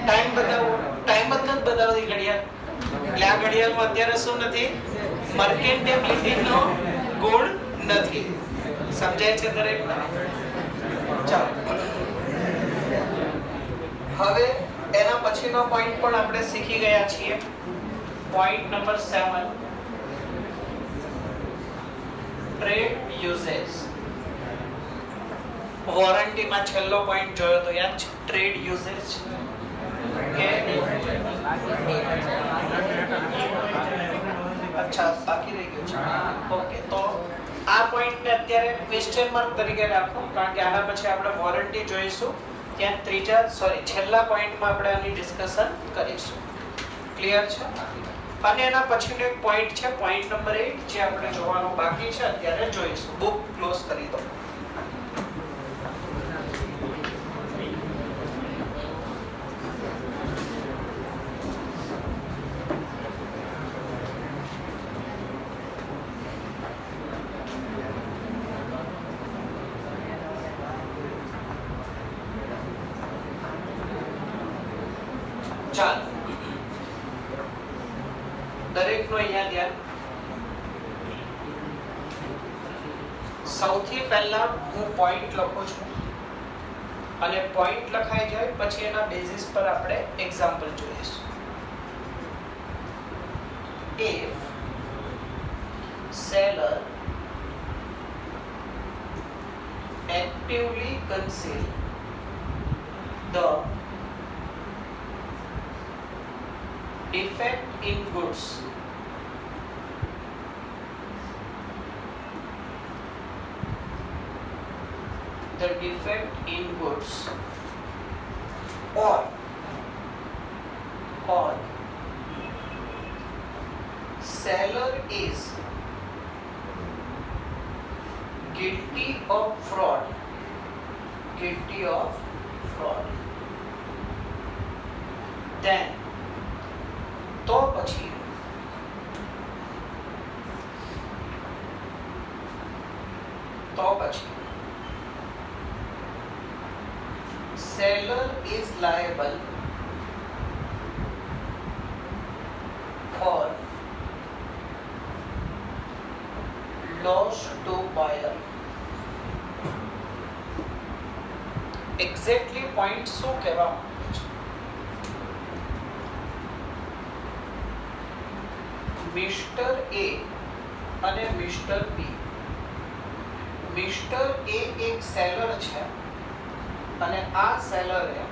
ટાઈમ બતાવવો. ટાઈમ જ નથી બતાવતી ઘડિયાળ. એટલે આ ઘડિયાળમાં અત્યારે શું નથી? મર્કેન્ટેબિલિટી નો ગુણ નથી. સમજાય છે દરેકને? ચાલો, હવે એના પછીનો પોઈન્ટ પણ આપણે શીખી ગયા છીએ. Point number 7, trade uses. વોરંટીમાં છેલ્લો પોઈન્ટ જોયો તો યાદ છે? ટ્રેડ યુઝેસ કે અચ્છા બાકી રહી ગયું છે. ઓકે, તો આ પોઈન્ટને અત્યારે ક્વેશ્ચન માર્ક તરીકે રાખો, કારણ કે આના પછી આપણે વોરંટી જોઈશું. ત્યાં છેલ્લા પોઈન્ટમાં આપણે આની ડિસ્કશન કરીશું. ક્લિયર છે? અને એના પછીનો એક પોઈન્ટ છે, પોઈન્ટ નંબર 8, જે આપણે જોવાનું બાકી છે, અત્યારે જોઈશું. બુક ક્લોઝ કરી દો. સૌથી પહેલા હું પોઈન્ટ લખું છું અને પોઈન્ટ લખાઈ જાય પછી એના બેઝિસ પર આપણે એક્ઝામ્પલ જોઈશું. If seller actively conceal the defect in goods or seller is guilty of fraud, then તો પછી seller is liable for loss to buyer. Exactly point શું કહેવા માંગે છે? મિસ્ટર એ અને મિસ્ટર બી. મિસ્ટર એ એક સેલર છે અને આ સેલરે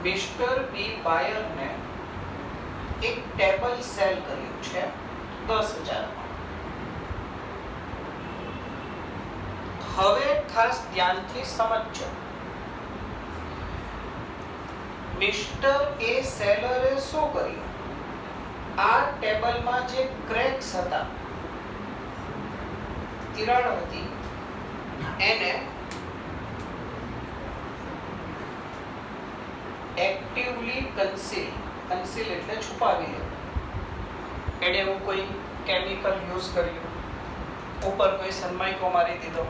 મિસ્ટર બી બાયરને એક ટેબલ સેલ કર્યું છે 10,000 માં. હવે ખાસ ધ્યાનથી સમજજો. મિસ્ટર એ સેલરે શું કર્યું? આ ટેબલમાં જે ક્રેક્સ હતા, તિરાડ હતી, એને એક્ટિવલી કન્સીલ એટલે છુપાવી લીધું. એને એવું કોઈ કેમિકલ યુઝ કર્યું, ઉપર કોઈ સનમાઇકો મારી દીધો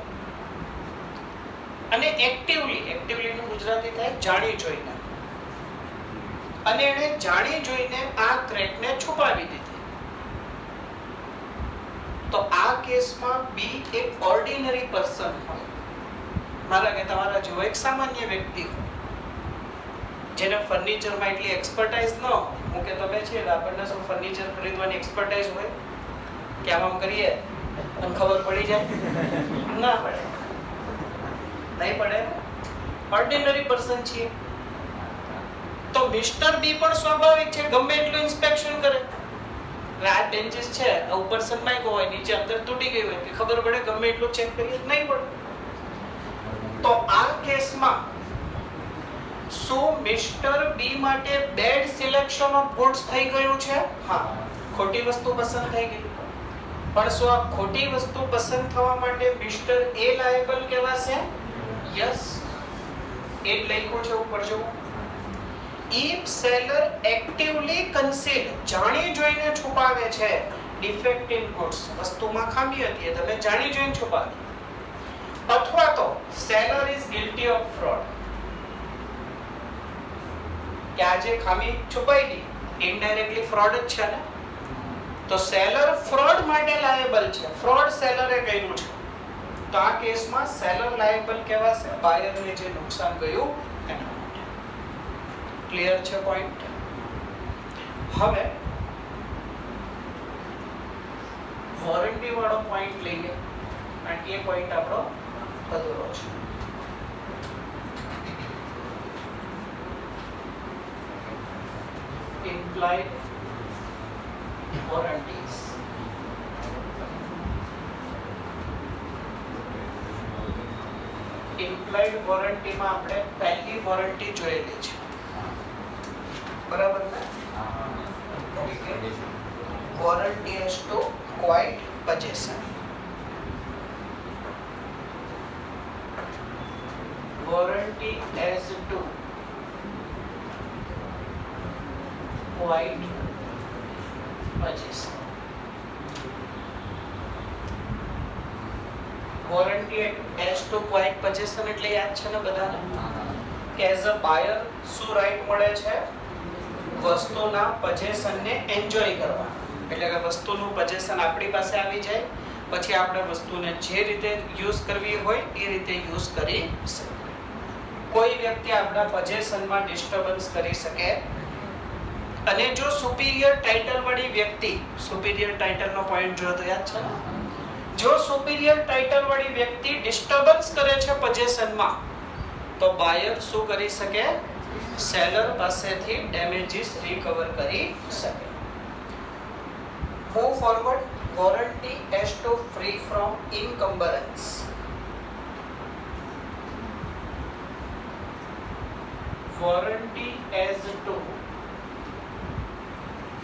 અને એક્ટિવલી નું ગુજરાતી થાય જાણી જોઈને, અને એને જાણી જોઈને આ ક્રેકને છુપાવી દીધી. તો આ કેસમાં બી એક ઓર્ડિનરી પર્સન હોય, મારા કે તમારા જેવો એક સામાન્ય વ્યક્તિ હોય, જેને ફર્નિચરમાં એટલી એક્સપર્ટાઇઝ ન હોય. હું કે તમે છે આપણને શું ફર્નિચર ખરીદવાની એક્સપર્ટાઇઝ હોય કે આમ કરીએ અને ખબર પડી જાય? ના પડે, નહીં પડે. ઓર્ડિનરી પર્સન છીએ. તો મિસ્ટર બી પણ સ્વાભાવિક છે, ગમે એટલું ઇન્સ્પેક્શન કરે. આ બેન્ચીસ છે, ઉપર સનમાઇકો હોય, નીચે અંદર તૂટી ગઈ હોય, કે ખબર પડે ગમે એટલું ચેક કરીએ? નહીં પડે. તો આ કેસમાં શું મિસ્ટર બી માટે બેડ સિલેક્શન ઓફ ગુડ્સ થઈ ગયું છે? હા, ખોટી વસ્તુ પસંદ થઈ ગઈ. પણ શું આ ખોટી વસ્તુ પસંદ થવા માટે મિસ્ટર એ લાયબલ કહેવાશે? યસ, એ લખ્યું છે ઉપર જુઓ. If seller actively conceal, જાણી જોઈને છુપાવે છે, defect in goods, વસ્તુમાં ખામી હતી, તમે જાણી જોઈને છુપાવી. અથવા તો seller is guilty of fraud, કે આ જે ખામી છુપાઈ ગઈ ઇનડાયરેક્ટલી ફ્રોડ જ છે ને. તો સેલર ફ્રોડ માટે લાયબલ છે, ફ્રોડ સેલરે કર્યું છે. તો આ કેસમાં સેલર લાયબલ કહેવાશે, બાયરને જે નુકસાન ગયું એના. ક્લિયર છે પોઈન્ટ? હવે વોરંટી વાળો પોઈન્ટ લઈએ, કારણ કે એ પોઈન્ટ આપણો અધૂરો છે. implied warranties. implied warranty માં આપણે પહેલી વોરંટી જોયેલી છે, બરાબર ને? Warranty as to quiet possession. Warranty as to quiet possession. Warranty as to quiet possession એટલે યાદ છે ને બધાને કે એઝ અ બાયર શું રાઈટ મળે છે? વસ્તુના પોઝેશનને એન્જોય કરવા. એટલે કે વસ્તુનું પોઝેશન આપણી પાસે આવી જાય પછી આપણે વસ્તુને જે રીતે યુઝ કરવી હોય એ રીતે યુઝ કરી શકીએ. કોઈ વ્યક્તિ આપણા પોઝેશનમાં ડિસ્ટર્બન્સ કરી શકે, અને જો સુપીરિયર ટાઇટલ વાળી વ્યક્તિ, સુપીરિયર ટાઇટલ નો પોઈન્ટ જોયો તો યાદ છે, જો સુપીરિયર ટાઇટલ વાળી વ્યક્તિ ડિસ્ટર્બન્સ કરે છે પોઝેશનમાં, તો બાયર શું કરી શકે? સેલર પાસેથી ડેમેજીસ રિકવર કરી શકે. Move forward. Warranty as to free from encumbrance. Warranty as to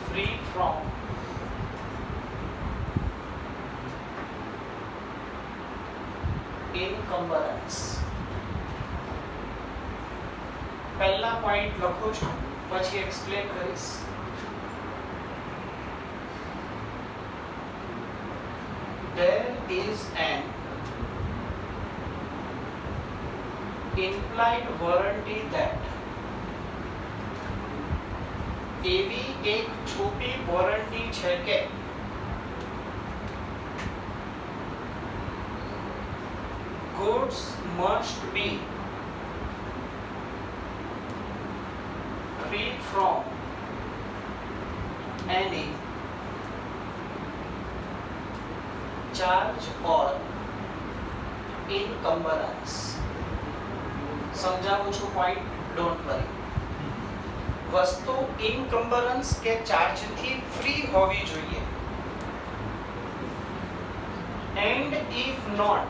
free from encumbrance. પહેલા પોઈન્ટ લખું છું, પછી એક્સપ્લેન કરીશ. There is an implied warranty that એવી એક છુપી વોરંટી છે કે goods must be free from any charge or encumbrance. સમજાવું છું પોઈન્ટ, ડોન્ટ વરી. વસ્તુ ઇન્કમ્બરન્સ કે ચાર્જ થી ફ્રી હોવી જોઈએ. એન્ડ ઇફ નોટ,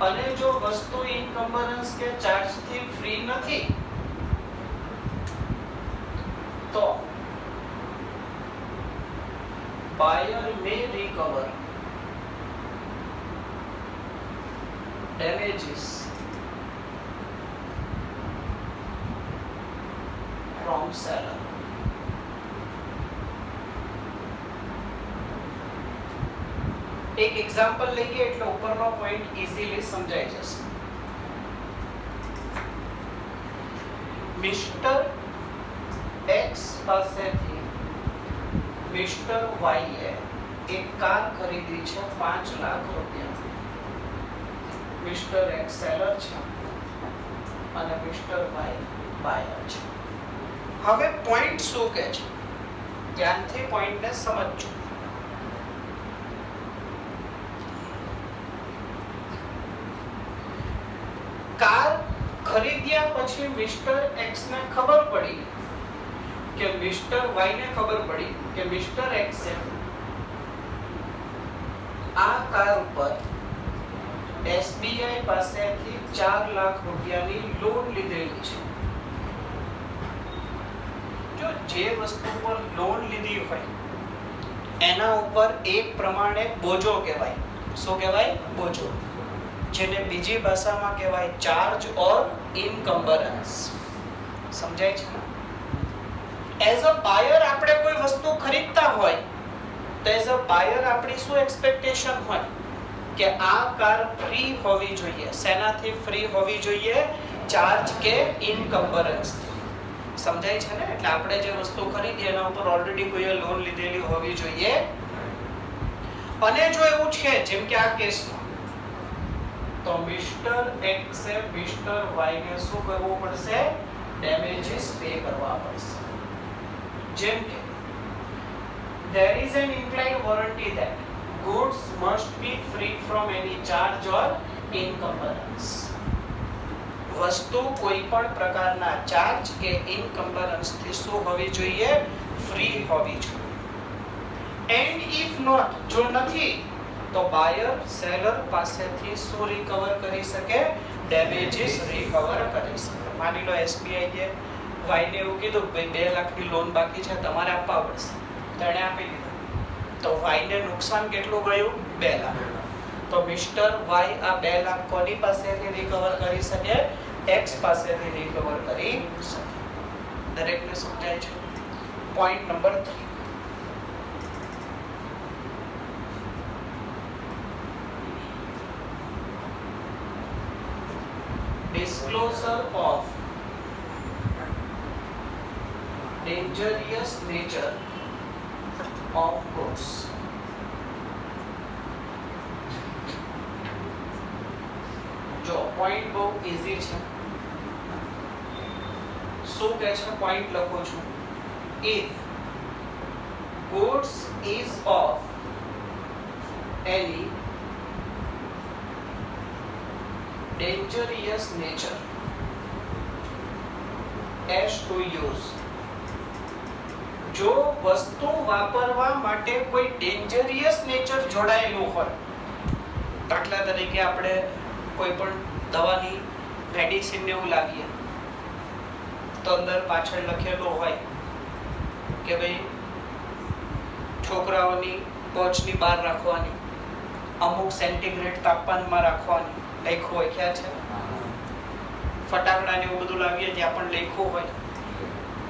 અને જો વસ્તુ ઇન્કમ્બરન્સ કે ચાર્જ થી ફ્રી નથી, તો buyer may recover damages from seller. એક એક્ઝામ્પલ લઈએ એટલે ઉપરનો પોઈન્ટ ઈઝીલી સમજાઈ જશે. મિસ્ટર એક્સ પાસેથી મિસ્ટર વાઈએ એક કાર ખરીદી છે 5 લાખ રૂપિયા. મિસ્ટર એક્સ સેલર છે અને મિસ્ટર વાય બાયર છે. હવે પોઈન્ટ શું કહે છે? ધ્યાનથી પોઈન્ટને સમજજો. કાર ખરીદ્યા પછી મિસ્ટર એક્સ ને ખબર પડી કે મિસ્ટર વાય ને ખબર પડી કે મિસ્ટર એક્સ આ કાર ઉપર એસબીઆઈ પાસેથી 4 લાખ રૂપિયાની લોન લીધેલી છે. જો જે વસ્તુ પર લોન લીધી હોય એના ઉપર એક પ્રમાણે બોજો કહેવાય. શું કહેવાય? બોજો. જેને બીજી ભાષામાં કહેવાય ચાર્જ ઓર ઇન્કમ્બરન્સ. સમજાય છે? એઝ અ બાયર આપણે કોઈ વસ્તુ ખરીદતા હોય તો એઝ અ બાયર આપણી શું એક્સપેક્ટેશન હોય કે આ કાર ફ્રી હોવી જોઈએ. શેનાથી ફ્રી હોવી જોઈએ? ચાર્જ કે ઇન્કમ્બરન્સ. સમજાય છે ને? એટલે આપણે જે વસ્તુ ખરીદી એના ઉપર ઓલરેડી કોઈએ લોન લીધેલી હોવી જોઈએ. અને જો એવું છે જેમ કે આ કેસમાં, તો મિસ્ટર એક્સ એ મિસ્ટર વાય ને શું કરવું પડશે? ડેમેજીસ પે કરવા પડશે. જેમ કે there is an implied warranty that goods must be free from any charge or encumbrance. વસ્તુ કોઈ પણ પ્રકારના ચાર્જ કે ઇન્કમ્બરન્સ થી શું હોવી જોઈએ? ફ્રી હોવી જોઈએ. એન્ડ ઇફ નોટ, જો નથી, તો બાયર સેલર પાસેથી શું રિકવર કરી શકે? ડેમેજીસ રિકવર કરી શકે. માની લો એસબીઆઈ એ વાય ને એવું કીધું ભાઈ 2 લાખની લોન બાકી છે, તમારે આપવા પડશે. તેણે આપી દીધું. તો વાય ને નુકસાન કેટલું ગયું? 2 લાખ. તો મિસ્ટર વાય આ 2 લાખ કોની પાસેથી રિકવર કરી શકે? એક્સ પાસેથી રિકવર કરી શકે. દરેકને સમજાય છે? Point number 3. Disclosure of dangerous nature of goods. જો પોઈન્ટ બહુ ઈઝી છે. શું કહે છે? પોઈન્ટ લખું છું. If goods is of any dangerous nature as to use, જો વસ્તુ વાપરવા માટે કોઈ ડેન્જરિયસ નેચર જોડાયેલું હોય, દાખલા તરીકે આપણે કોઈ પણ દવાની મેડિસિન ને એવું લાવીએ તો અંદર પાછળ લખેલું હોય કે ભાઈ છોકરાઓની પહોંચની બહાર રાખવાની, અમુક સેન્ટીગ્રેડ તાપમાનમાં રાખવાની લખ્યું હોય. ખ્યાલ છે? ફટાકડા ને એવું બધું લાવીએ ત્યાં પણ લખ્યું હોય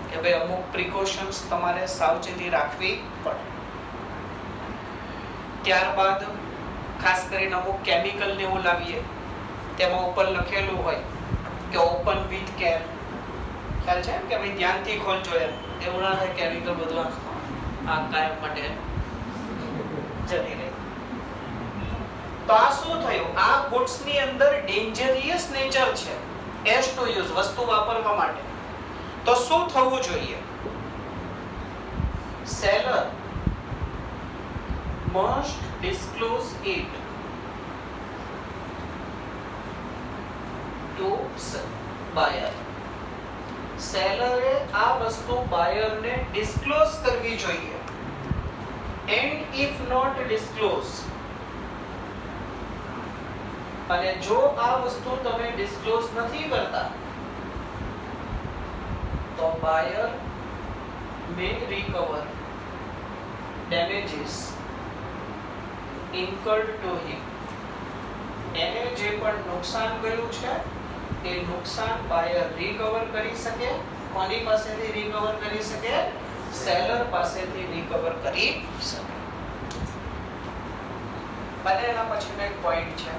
કે ભાઈ અમુક પ્રિકોશન્સ તમારે સાવચેતી રાખવી પડે. ત્યારબાદ ખાસ કરીને અમુક કેમિકલ ને એવું લાવીએ તેમાં ઉપર લખેલું હોય કે ઓપન વિથ કેર. ખ્યાલ છે કે ભાઈ ધ્યાનથી ખોલજો, એવું ના થાય કેમિકલ બધું આ કાયમ માટે જતી રહે. તો આ શું થયું? આ ગુડ્સ ની અંદર ડેન્જરિયસ નેચર છે એસ ટુ યુઝ, વસ્તુ વાપરવા માટે. તો શું થવું જોઈએ? Seller must disclose it to buyer. સેલરે આ વસ્તુ બાયર ને ડિસ્ક્લોઝ કરવી જોઈએ. એન્ડ ઇફ નોટ ડિસ્ક્લોઝ, અને જો આ વસ્તુ તમે ડિસ્ક્લોઝ નથી કરતા તો બાયર may recover damages incurred to him. એને જે પણ નુકસાન ગયું છે એ નુકસાન બાયર રિકવર કરી શકે. કોની પાસેથી રિકવર કરી શકે? સેલર પાસેથી રિકવર કરી શકે. અને એના પછીનો એક પોઈન્ટ છે,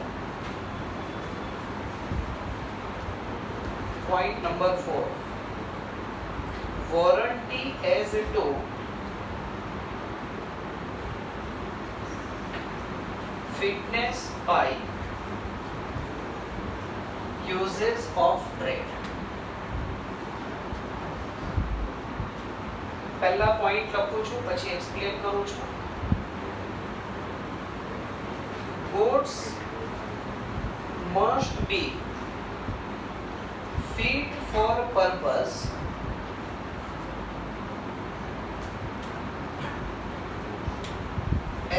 point number 4. Warranty as to fitness by uses of trade. પહેલા પોઈન્ટ લખું છું પછી એક્સપ્લેન કરું છું. goods must be fit for purpose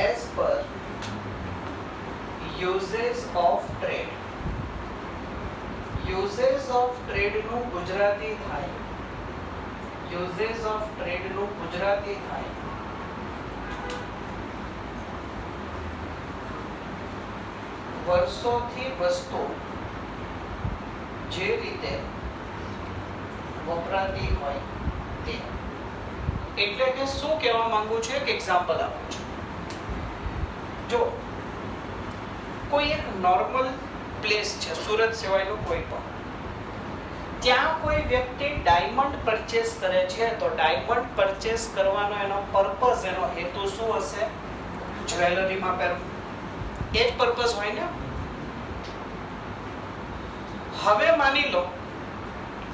as per uses of trade. uses of trade નું ગુજરાતી થાય, uses of trade નું ગુજરાતી થાય વર્ષોથી વસ્તુ જે રીતે વપરાતી હોય તે. એટલે કે શું કહેવા માંગુ છું, એક એક્ઝામ્પલ આપું છું. જો કોઈ એક નોર્મલ પ્લેસ છે, સુરત સિવાયનું કોઈ પણ, ત્યાં કોઈ વ્યક્તિ ડાયમંડ પરચેસ કરે છે તો ડાયમંડ પરચેસ કરવાનો એનો પર્પઝ, એનો હેતુ શું હશે? જ્વેલરીમાં પહેરવું, એ જ પર્પઝ હોય ને. હવે માની લો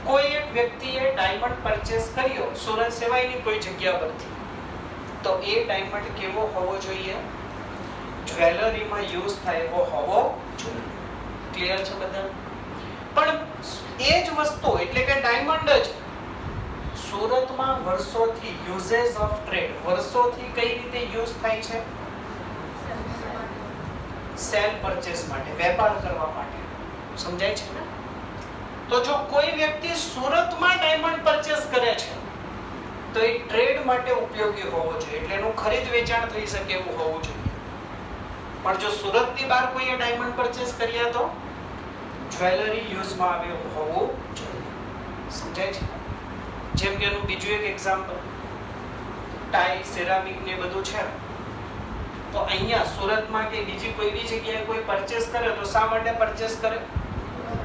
કોઈ એક વ્યક્તિએ ડાયમંડ પરચેસ કર્યો સુરત સિવાયની કોઈ જગ્યા પરથી, તો એ ડાયમંડ કેવો હોવો જોઈએ? જ્વેલરીમાં યુઝ થાય એવો હોવો જોઈએ. ક્લિયર છે બધા? પણ એ જ વસ્તુ એટલે કે ડાયમંડ જ સુરતમાં વર્ષોથી યુઝેસ ઓફ ટ્રેડ, વર્ષોથી કઈ રીતે યુઝ થાય છે? સેલ પરચેસ માટે, વેપાર કરવા માટે. સમજાય છે ને? તો જો કોઈ વ્યક્તિ સુરતમાં ડાયમંડ પરચેસ કરે છે તો એ ટ્રેડ માટે ઉપયોગી હોવો જોઈએ, એટલે એનું ખરીદ વેચાણ થઈ શકે એવું હોવું જોઈએ. પણ જો સુરતની બહાર કોઈએ ડાયમંડ પરચેસ કર્યા તો જ્વેલરી યુઝમાં આવે એવું હોવું જોઈએ. સમજાય છે? જેમ કે એનું બીજું એક એક્ઝામ્પલ, ટાઈ, સિરામિક ને બધું છે, તો અહીંયા સુરતમાં કે બીજી કોઈ બી જગ્યાએ કોઈ પરચેસ કરે તો શા માટે પરચેસ કરે?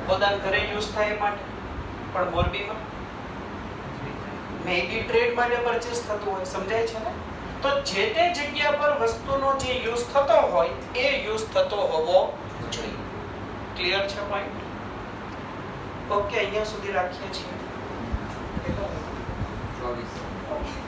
પોતાના ઘરે યુઝ થાય એ માટે. પણ મોરબીમાં મે બી ટ્રેડ માટે પરચેસ થતું હોય. સમજાય છે ને? તો જે તે જગ્યા પર વસ્તુનો જે યુઝ થતો હોય એ યુઝ થતો હોવો જોઈએ. ક્લિયર છે પોઈન્ટ? ઓકે, અહીંયા સુધી રાખીએ છીએ. 24.